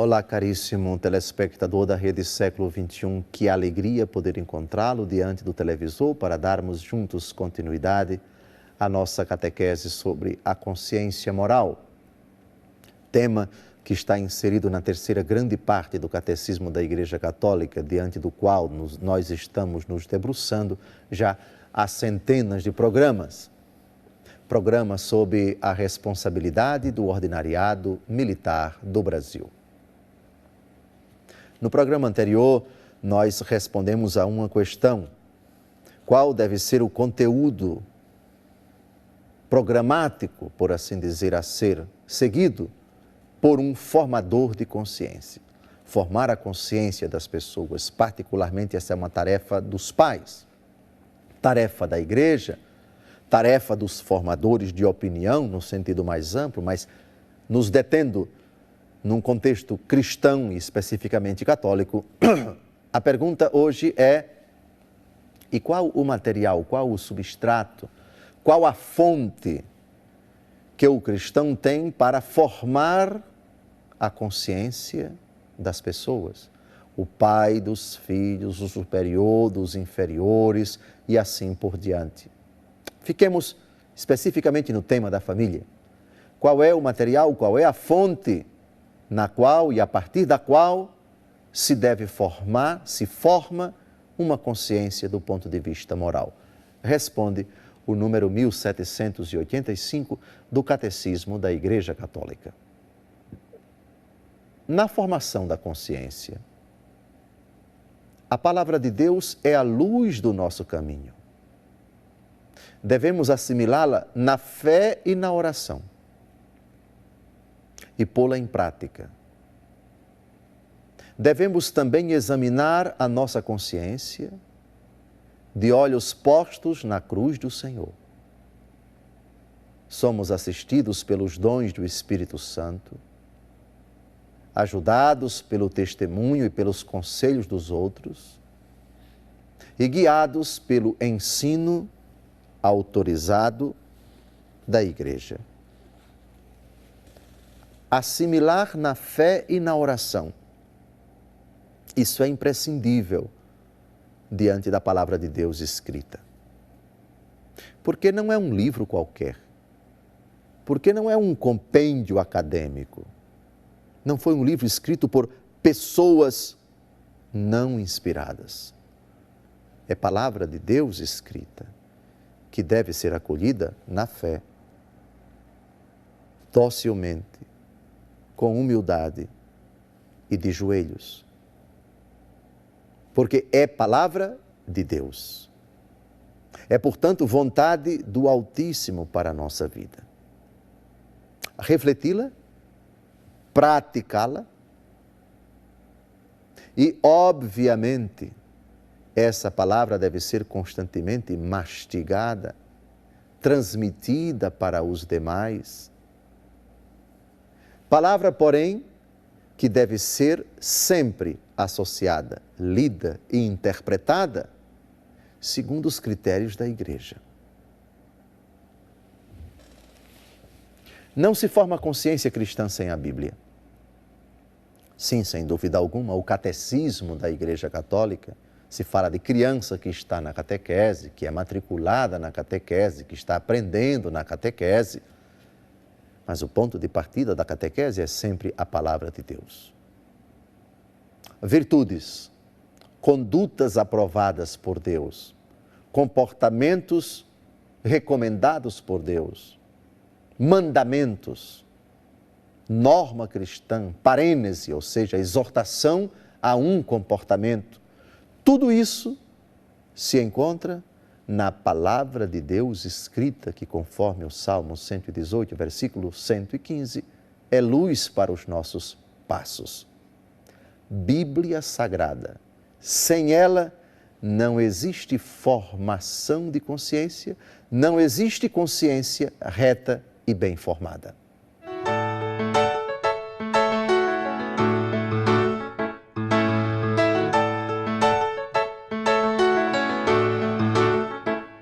Olá, caríssimo telespectador da Rede Século XXI, que alegria poder encontrá-lo diante do televisor para darmos juntos continuidade à nossa catequese sobre a consciência moral. Tema que está inserido na terceira grande parte do Catecismo da Igreja Católica, diante do qual nós estamos nos debruçando já há centenas de programas. Programa sobre a responsabilidade do ordinariado militar do Brasil. No programa anterior, nós respondemos a uma questão: qual deve ser o conteúdo programático, por assim dizer, a ser seguido por um formador de consciência? Formar a consciência das pessoas, particularmente essa é uma tarefa dos pais, tarefa da igreja, tarefa dos formadores de opinião, no sentido mais amplo, mas nos detendo num contexto cristão e especificamente católico, a pergunta hoje é: e qual o material, qual o substrato, qual a fonte que o cristão tem para formar a consciência das pessoas? O pai dos filhos, o superior dos inferiores e assim por diante. Fiquemos especificamente no tema da família. Qual é o material, qual é a fonte na qual e a partir da qual se deve formar, se forma uma consciência do ponto de vista moral? Responde o número 1785 do Catecismo da Igreja Católica. Na formação da consciência, a palavra de Deus é a luz do nosso caminho. Devemos assimilá-la na fé e na oração e pô-la em prática. Devemos também examinar a nossa consciência de olhos postos na cruz do Senhor. Somos assistidos pelos dons do Espírito Santo, ajudados pelo testemunho e pelos conselhos dos outros e guiados pelo ensino autorizado da Igreja. Assimilar na fé e na oração. Isso é imprescindível diante da palavra de Deus escrita. Porque não é um livro qualquer. Porque não é um compêndio acadêmico. Não foi um livro escrito por pessoas não inspiradas. É palavra de Deus escrita, que deve ser acolhida na fé, docilmente, com humildade e de joelhos. Porque é palavra de Deus. É, portanto, vontade do Altíssimo para a nossa vida. Refleti-la, praticá-la e, obviamente, essa palavra deve ser constantemente mastigada, transmitida para os demais. Palavra, porém, que deve ser sempre associada, lida e interpretada segundo os critérios da Igreja. Não se forma consciência cristã sem a Bíblia. Sim, sem dúvida alguma, o catecismo da Igreja Católica se fala de criança que está na catequese, que é matriculada na catequese, que está aprendendo na catequese. Mas o ponto de partida da catequese é sempre a palavra de Deus. Virtudes, condutas aprovadas por Deus, comportamentos recomendados por Deus, mandamentos, norma cristã, parênese, ou seja, exortação a um comportamento. Tudo isso se encontra na palavra de Deus escrita, que conforme o Salmo 118, versículo 115, é luz para os nossos passos. Bíblia Sagrada. Sem ela, não existe formação de consciência, não existe consciência reta e bem formada.